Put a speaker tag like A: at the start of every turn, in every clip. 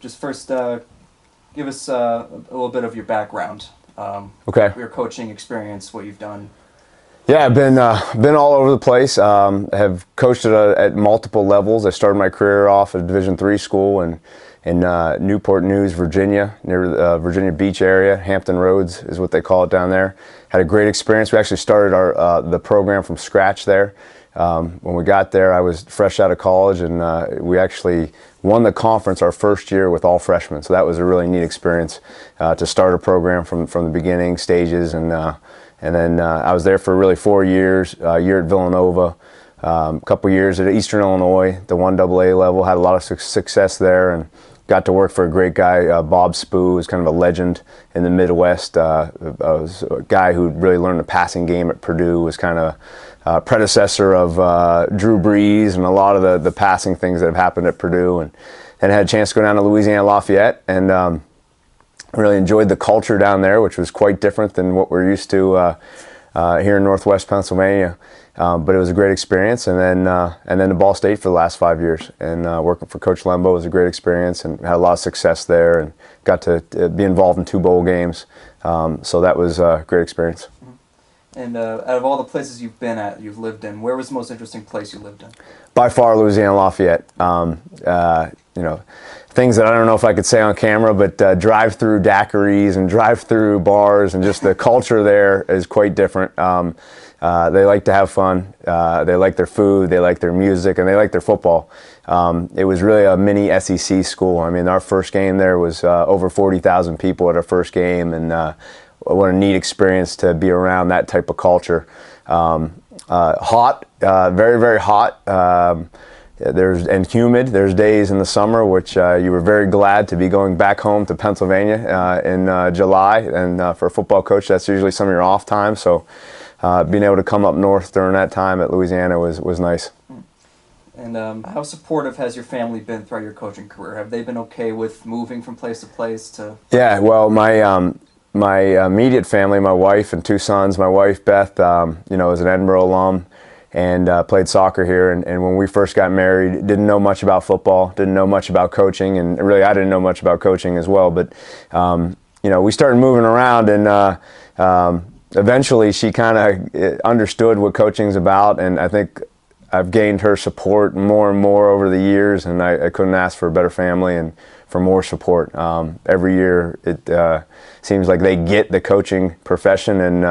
A: just first give us a little bit of your background.
B: Okay.
A: Your coaching experience, what you've done.
B: Yeah, I've been all over the place. Have coached at multiple levels. I started my career off at a Division III school in Newport News, Virginia, near the Virginia Beach area. Hampton Roads is what they call it down there. Had a great experience. We actually started the program from scratch there. When we got there, I was fresh out of college, and we actually won the conference our first year with all freshmen. So that was a really neat experience to start a program from the beginning stages. And then I was there for really 4 years, a year at Villanova, a couple years at Eastern Illinois, the 1AA level, had a lot of success there, and got to work for a great guy, Bob Spoo, who's kind of a legend in the Midwest. Was a guy who really learned the passing game at Purdue, was kind of predecessor of Drew Brees and a lot of the passing things that have happened at Purdue. And then had a chance to go down to Louisiana Lafayette, and really enjoyed the culture down there, which was quite different than what we're used to here in Northwest Pennsylvania. But it was a great experience, and then to Ball State for the last 5 years, and working for Coach Lembo was a great experience, and had a lot of success there, and got to be involved in 2 bowl games. So that was a great experience.
A: And out of all the places you've lived in, where was the most interesting place you lived in?
B: By far, Louisiana Lafayette. Things that I don't know if I could say on camera, but drive-through daiquiris and drive-through bars, and just the culture there is quite different. They like to have fun. They like their food. They like their music, and they like their football. It was really a mini SEC school. I mean, our first game there was over 40,000 people at our first game, and what a neat experience to be around that type of culture. Hot, very, very hot. And humid. There's days in the summer which you were very glad to be going back home to Pennsylvania in July, and for a football coach, that's usually some of your off time. So being able to come up north during that time at Louisiana was nice.
A: And how supportive has your family been throughout your coaching career? Have they been okay with moving from place to place to?
B: Yeah, well, my immediate family, my wife and 2 sons. My wife Beth, is an Edinboro alum, and played soccer here. And when we first got married, didn't know much about football, didn't know much about coaching, and really I didn't know much about coaching as well. But we started moving around, and eventually she kind of understood what coaching's about, and I think I've gained her support more and more over the years, and I couldn't ask for a better family and for more support. Every year it seems like they get the coaching profession and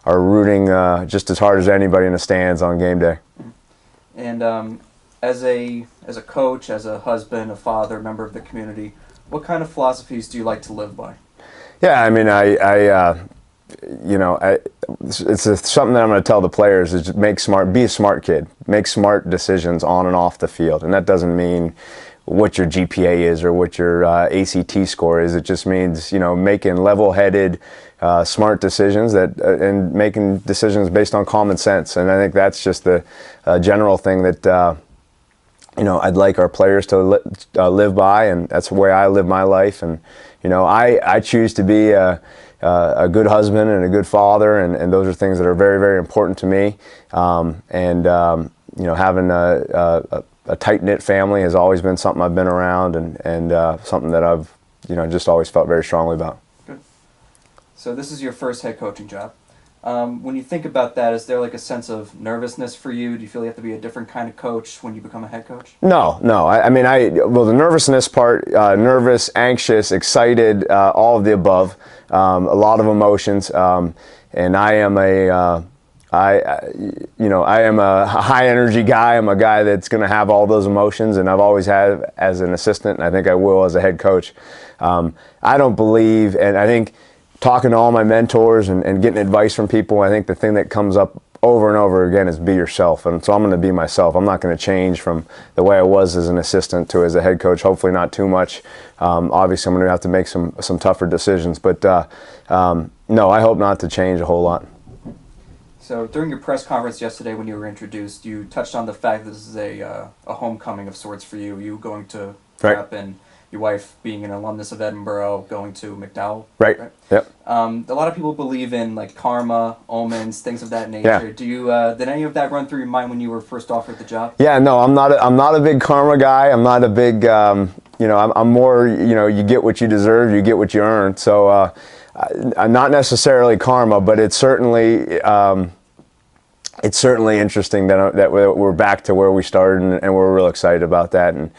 B: are rooting just as hard as anybody in the stands on game day.
A: And as a coach, as a husband, a father, member of the community, what kind of philosophies do you like to live by?
B: Yeah, I mean, it's something that I'm going to tell the players is just be a smart kid, make smart decisions on and off the field, and that doesn't mean what your GPA is or what your ACT score is. It just means making level-headed, smart decisions and making decisions based on common sense. And I think that's just the general thing that I'd like our players to live by, and that's the way I live my life. And I choose to be a good husband and a good father, and those are things that are very, very important to me. Having a tight-knit family has always been something I've been around, and something that I've just always felt very strongly about.
A: Good. So this is your first head coaching job. When you think about that, is there like a sense of nervousness for you? Do you feel you have to be a different kind of coach when you become a head coach?
B: No. The nervousness part, nervous, anxious, excited, all of the above, a lot of emotions, and I am a high energy guy. I'm a guy that's going to have all those emotions, and I've always had as an assistant, and I think I will as a head coach. I don't believe, and I think talking to all my mentors and getting advice from people, I think the thing that comes up over and over again is be yourself. And so I'm going to be myself. I'm not going to change from the way I was as an assistant to as a head coach, hopefully not too much. Obviously, I'm going to have to make some tougher decisions. But no, I hope not to change a whole lot.
A: So during your press conference yesterday when you were introduced, you touched on the fact that this is a homecoming of sorts for you. You going to prep, and your wife being an alumnus of Edinboro, going to McDowell.
B: Right. Yep.
A: A lot of people believe in like karma, omens, things of that nature.
B: Yeah.
A: Do you did any of that run through your mind when you were first offered the job?
B: Yeah. No, I'm not a big karma guy. I'm not a big I'm more, you get what you deserve, you get what you earn. So not necessarily karma, but it's certainly interesting that we're back to where we started, and we're real excited about that. And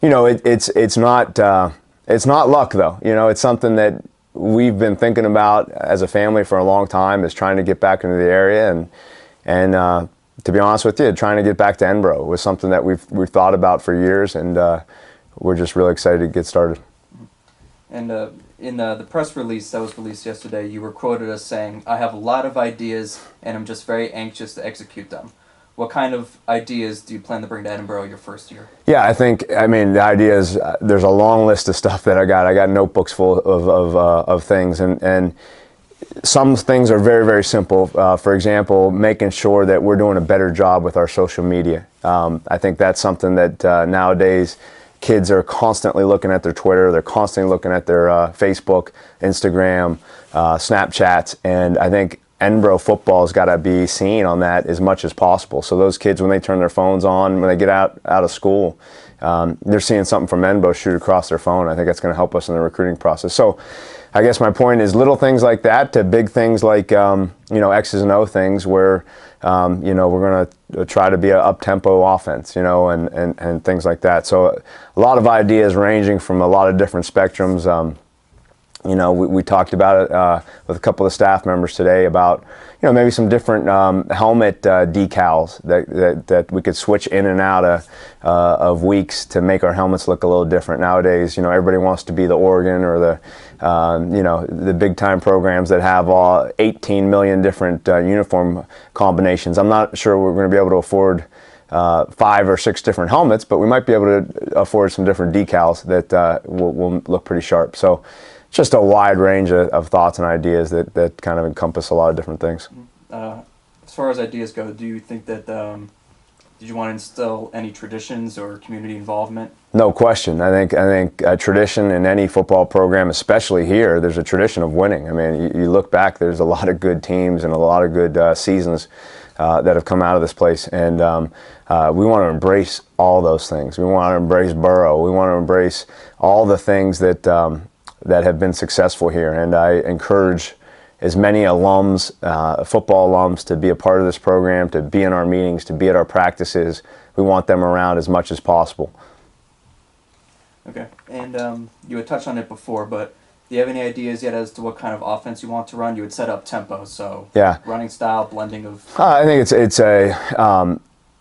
B: it's not luck though. It's something that we've been thinking about as a family for a long time, is trying to get back into the area, and to be honest with you, trying to get back to Edinboro was something that we've thought about for years, and we're just really excited to get started.
A: And in the press release that was released yesterday, you were quoted as saying, "I have a lot of ideas, and I'm just very anxious to execute them." What kind of ideas do you plan to bring to Edinboro your first year?
B: Yeah, the idea is there's a long list of stuff that I got. I got notebooks full of things, and some things are very, very simple. For example, making sure that we're doing a better job with our social media. I think that's something that nowadays kids are constantly looking at their Twitter, they're constantly looking at their Facebook, Instagram, Snapchats, and I think Edinboro football's got to be seen on that as much as possible. So those kids, when they turn their phones on, when they get out of school, they're seeing something from Edinboro shoot across their phone. I think that's going to help us in the recruiting process. So I guess my point is little things like that to big things like X's and O things where we're going to try to be an up-tempo offense, and things like that. So a lot of ideas ranging from a lot of different spectrums. We talked about it with a couple of staff members today about maybe some different helmet decals that we could switch in and out of weeks to make our helmets look a little different. Nowadays, everybody wants to be the Oregon or the big time programs that have 18 million different uniform combinations. I'm not sure we're going to be able to afford 5 or 6 different helmets, but we might be able to afford some different decals that will look pretty sharp. So just a wide range of thoughts and ideas that kind of encompass a lot of different things.
A: As far as ideas go, do you think that, did you want to instill any traditions or community involvement?
B: No question. I think a tradition in any football program, especially here, there's a tradition of winning. I mean, you look back, there's a lot of good teams and a lot of good seasons that have come out of this place, and we want to embrace all those things. We want to embrace Borough. We want to embrace all the things that have been successful here, and I encourage as many alums, football alums, to be a part of this program, to be in our meetings, to be at our practices. We want them around as much as possible.
A: Okay, and you had touched on it before, but do you have any ideas yet as to what kind of offense you want to run? You would set up tempo, so
B: yeah,
A: running style, blending of.
B: I think it's a.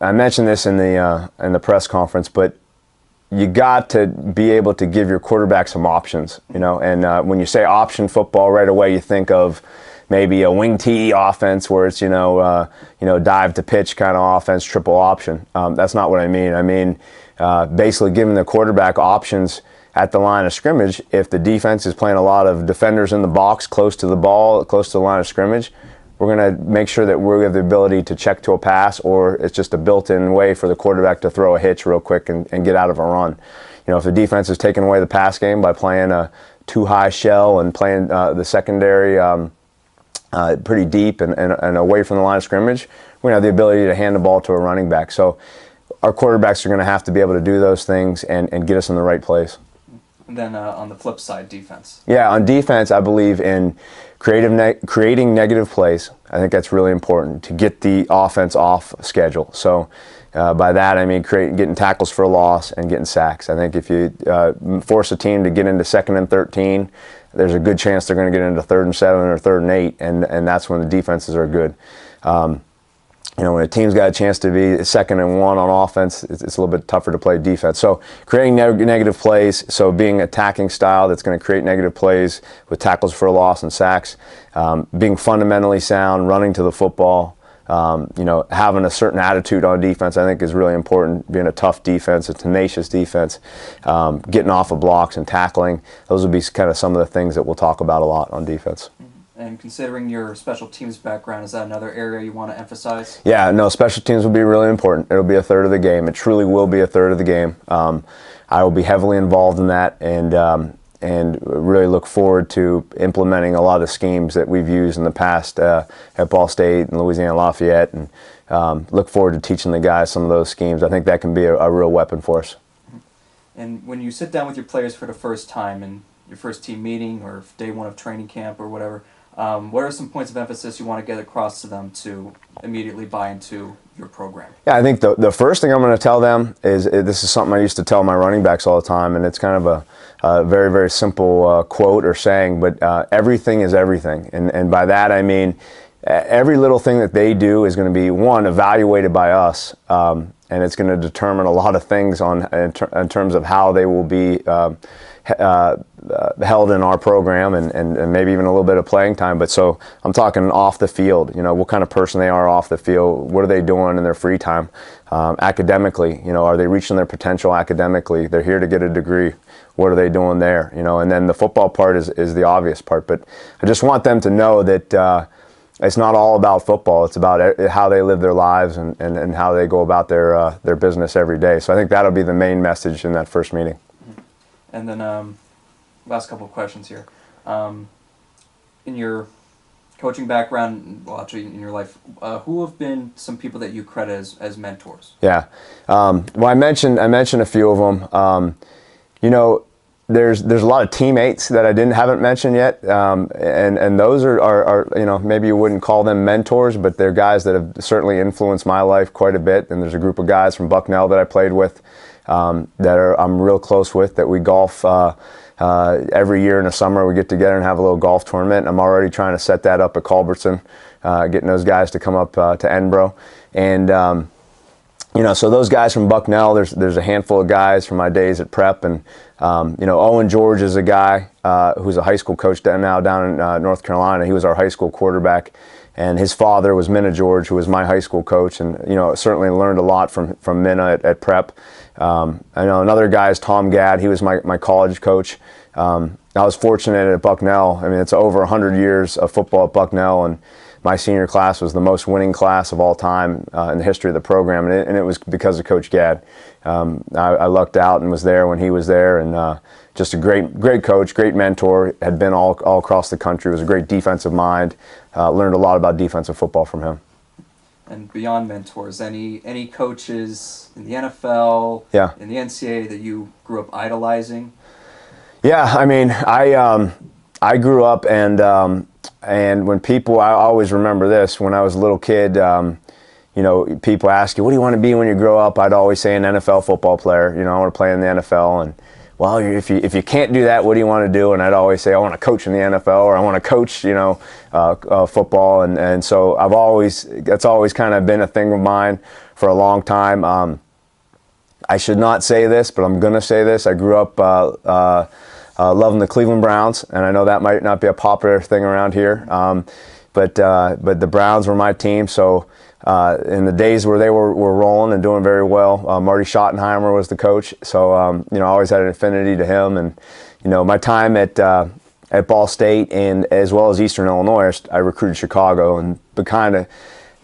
B: I mentioned this in the press conference, but you got to be able to give your quarterback some options, and when you say option football, right away you think of maybe a wing T offense where it's dive to pitch kind of offense, triple option. That's not what I mean. I mean basically giving the quarterback options at the line of scrimmage. If the defense is playing a lot of defenders in the box, close to the ball, close to the line of scrimmage, we're going to make sure that we have the ability to check to a pass, or it's just a built-in way for the quarterback to throw a hitch real quick and get out of a run. If the defense is taking away the pass game by playing a too high shell and playing the secondary pretty deep and away from the line of scrimmage, we're going to have the ability to hand the ball to a running back. So our quarterbacks are going to have to be able to do those things and get us in the right place.
A: And then on the flip side, defense.
B: Yeah, on defense, I believe in creating negative plays. I think that's really important to get the offense off schedule. So by that I mean getting tackles for a loss and getting sacks. I think if you force a team to get into 2nd and 13, there's a good chance they're going to get into 3rd and 7 or 3rd and 8, and that's when the defenses are good. When a team's got a chance to be 2nd and 1 on offense, it's a little bit tougher to play defense. So creating negative plays, so being attacking style that's going to create negative plays with tackles for a loss and sacks, being fundamentally sound, running to the football, having a certain attitude on defense, I think is really important. Being a tough defense, a tenacious defense, getting off of blocks and tackling. Those will be kind of some of the things that we'll talk about a lot on defense.
A: And considering your special teams background, is that another area you want to emphasize?
B: Yeah, no, special teams will be really important. It'll be a third of the game. It truly will be a third of the game. I will be heavily involved in that, and really look forward to implementing a lot of the schemes that we've used in the past at Ball State and Louisiana Lafayette, and look forward to teaching the guys some of those schemes. I think that can be a real weapon for us.
A: And when you sit down with your players for the first time in your first team meeting or day one of training camp or whatever, what are some points of emphasis you want to get across to them to immediately buy into your program?
B: Yeah, I think the first thing I'm going to tell them is this is something I used to tell my running backs all the time, and it's kind of a very, very simple quote or saying, but everything is everything. And by that I mean every little thing that they do is going to be, one, evaluated by us, and it's going to determine a lot of things in terms of how they will be held in our program and maybe even a little bit of playing time. But so I'm talking off the field, what kind of person they are off the field, what are they doing in their free time, academically, are they reaching their potential academically? They're here to get a degree. What are they doing there? And then the football part is the obvious part. But I just want them to know that it's not all about football. It's about how they live their lives and how they go about their business every day. So I think that'll be the main message in that first meeting.
A: And then last couple of questions here. In your coaching background, well, actually in your life, who have been some people that you credit as mentors?
B: Yeah. Well, I mentioned a few of them. There's a lot of teammates that I haven't mentioned yet, and those are maybe you wouldn't call them mentors, but they're guys that have certainly influenced my life quite a bit. And there's a group of guys from Bucknell that I played with that I'm real close with, that we golf every year in the summer. We get together and have a little golf tournament. I'm already trying to set that up at Culbertson, getting those guys to come up to Edinboro. And so those guys from Bucknell, there's a handful of guys from my days at prep, and Owen George is a guy who's a high school coach now down in North Carolina. He was our high school quarterback, and his father was Minna George, who was my high school coach, and certainly learned a lot from Minna at prep. I know another guy is Tom Gadd. He was my college coach. I was fortunate at Bucknell. I mean, it's over 100 years of football at Bucknell, and my senior class was the most winning class of all time in the history of the program, and it was because of Coach Gadd. I lucked out and was there when he was there, and just a great coach, great mentor, had been all across the country, was a great defensive mind, learned a lot about defensive football from him.
A: And beyond mentors, any coaches in the NFL,
B: yeah,
A: in the NCAA that you grew up idolizing?
B: Yeah, I mean, I grew up and when people, I always remember this, when I was a little kid, people ask you, what do you want to be when you grow up? I'd always say an NFL football player. I want to play in the NFL. And, well, if you can't do that, what do you want to do? And I'd always say, I want to coach in the NFL, or I want to coach, football. And so that's always kind of been a thing of mine for a long time. I should not say this, but I'm going to say this. I grew up loving the Cleveland Browns, and I know that might not be a popular thing around here, but the Browns were my team. So in the days where they were rolling and doing very well, Marty Schottenheimer was the coach. So I always had an affinity to him, and my time at Ball State and as well as Eastern Illinois, I recruited Chicago and kind of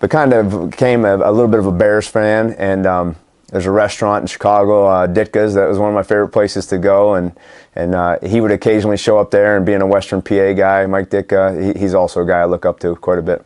B: became a little bit of a Bears fan. And there's a restaurant in Chicago, Ditka's, that was one of my favorite places to go, and he would occasionally show up there. And being a Western PA guy, Mike Ditka, he's also a guy I look up to quite a bit.